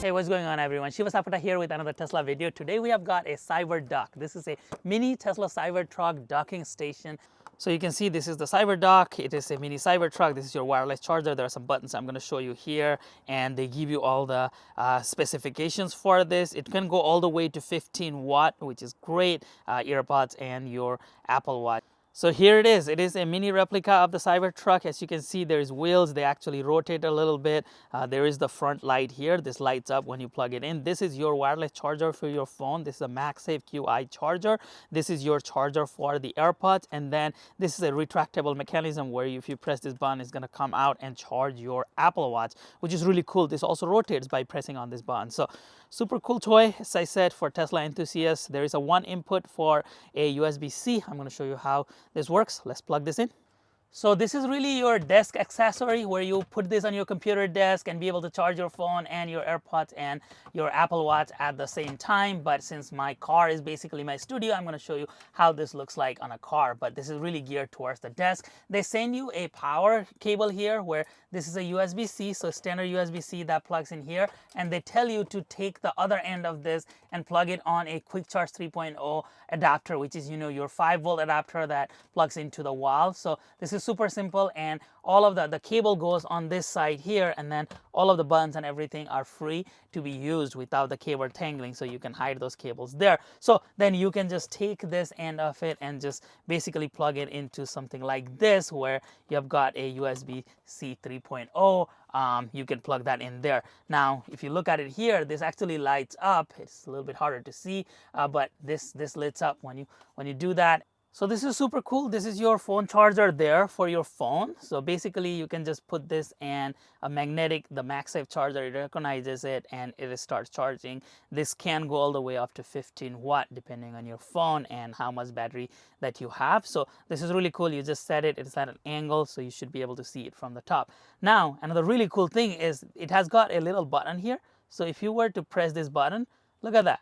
Hey, what's going on everyone? Shiva Sapata here with another Tesla video. Today we have got a Cyberdock. This is a mini Tesla Cybertruck docking station. So you can see this is the Cyberdock. It is a mini Cybertruck. This is your wireless charger. There are some buttons I'm going to show you here, and they give you all the specifications for this. It can go all the way to 15 watt, which is great. AirPods and your Apple Watch. So here it is. It is a mini replica of the Cybertruck. As you can see, there's wheels. They actually rotate a little bit. There is the front light here. This lights up when you plug it in. This is your wireless charger for your phone. This is a MagSafe QI charger. This is your charger for the AirPods. And then this is a retractable mechanism where if you press this button, it's going to come out and charge your Apple Watch, which is really cool. This also rotates by pressing on this button. So super cool toy, as I said, for Tesla enthusiasts. There is a one input for a USB-C. I'm going to show you how this works. Let's plug this in. So this is really your desk accessory where you put this on your computer desk and be able to charge your phone and your AirPods and your Apple Watch at the same time. But since my car is basically my studio, I'm going to show you how this looks like on a car. But this is really geared towards the desk. They send you a power cable here where this is a USB-C, so standard USB-C that plugs in here. And they tell you to take the other end of this and plug it on a Quick Charge 3.0 adapter, which is, your 5-volt adapter that plugs into the wall. So this is super simple, and all of the cable goes on this side here, and then all of the buttons and everything are free to be used without the cable tangling, so you can hide those cables there. So then you can just take this end of it and just basically plug it into something like this where you have got a USB-C 3.0. You can plug that in there. Now if you look at it here, this actually lights up. It's a little bit harder to see, but this lights up when you do that. So this is super cool. This is your phone charger there for your phone. So basically you can just put this and the MagSafe charger, it recognizes it and it starts charging. This can go all the way up to 15 watt depending on your phone and how much battery that you have. So this is really cool. You just set it, it's at an angle, so you should be able to see it from the top. Now, another really cool thing is it has got a little button here. So if you were to press this button, look at that.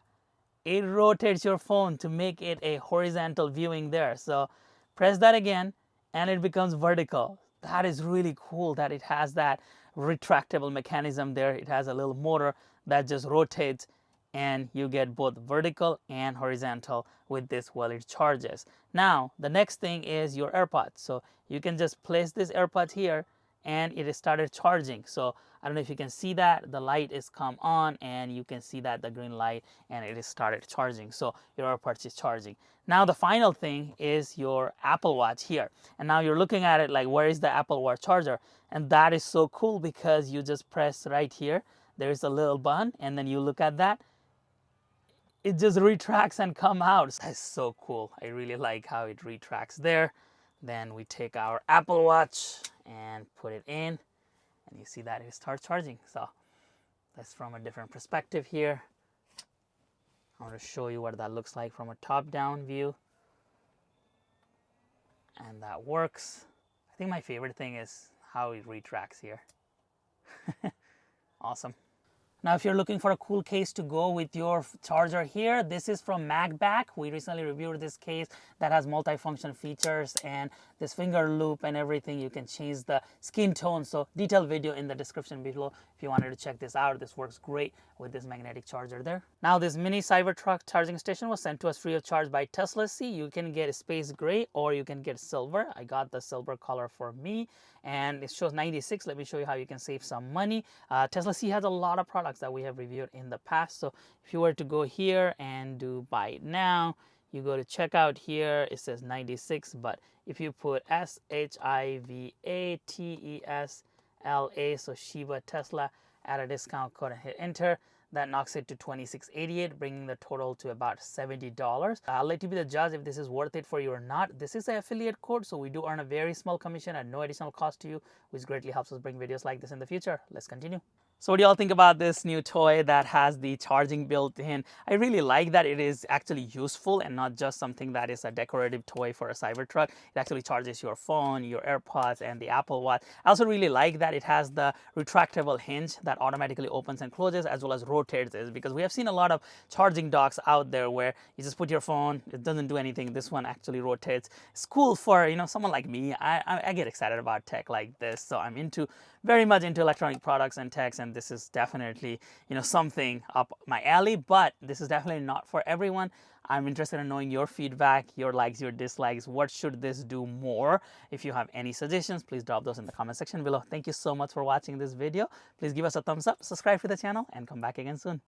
It rotates your phone to make it a horizontal viewing there. So press that again and it becomes vertical. That is really cool that it has that retractable mechanism there. It has a little motor that just rotates and you get both vertical and horizontal with this while it charges. Now, the next thing is your AirPods. So you can just place this AirPods here and it started charging. So I don't know if you can see that the light is come on and you can see that the green light and it is started charging. So your AirPods is charging. Now the final thing is your Apple Watch here. And now you're looking at it like, where is the Apple Watch charger? And that is so cool because you just press right here. There's a little button and then you look at that. It just retracts and come out. That's so cool. I really like how it retracts there. Then we take our Apple Watch and put it in and you see that it starts charging. So that's from a different perspective here. I want to show you what that looks like from a top-down view. And that works. I think my favorite thing is how it retracts here. Awesome. Now, if you're looking for a cool case to go with your charger here, this is from MagBack. We recently reviewed this case that has multifunction features and this finger loop and everything. You can change the skin tone. So detailed video in the description below if you wanted to check this out. This works great with this magnetic charger there. Now, this mini Cybertruck charging station was sent to us free of charge by Teslasy. You can get space gray or you can get silver. I got the silver color for me and it shows 96. Let me show you how you can save some money. Teslasy has a lot of products that we have reviewed in the past. So if you were to go here and do buy it now, you go to checkout here, it says 96, but if you put SHIVATESLA, so Shiva Tesla, add a discount code and hit enter, that knocks it to $26.88, bringing the total to about $70. I'll let you be the judge if this is worth it for you or not. This is an affiliate code, so we do earn a very small commission at no additional cost to you, which greatly helps us bring videos like this in the future. Let's continue. So what do y'all think about this new toy that has the charging built in? I really like that it is actually useful and not just something that is a decorative toy for a Cybertruck. It actually charges your phone, your AirPods, and the Apple Watch. I also really like that it has the retractable hinge that automatically opens and closes as well as rotates it, because we have seen a lot of charging docks out there where you just put your phone, it doesn't do anything. This one actually rotates. It's cool for someone like me. I get excited about tech like this, so I'm into very much into electronic products and techs, and this is definitely, something up my alley, but this is definitely not for everyone. I'm interested in knowing your feedback, your likes, your dislikes. What should this do more? If you have any suggestions, please drop those in the comment section below. Thank you so much for watching this video. Please give us a thumbs up, subscribe to the channel, and come back again soon.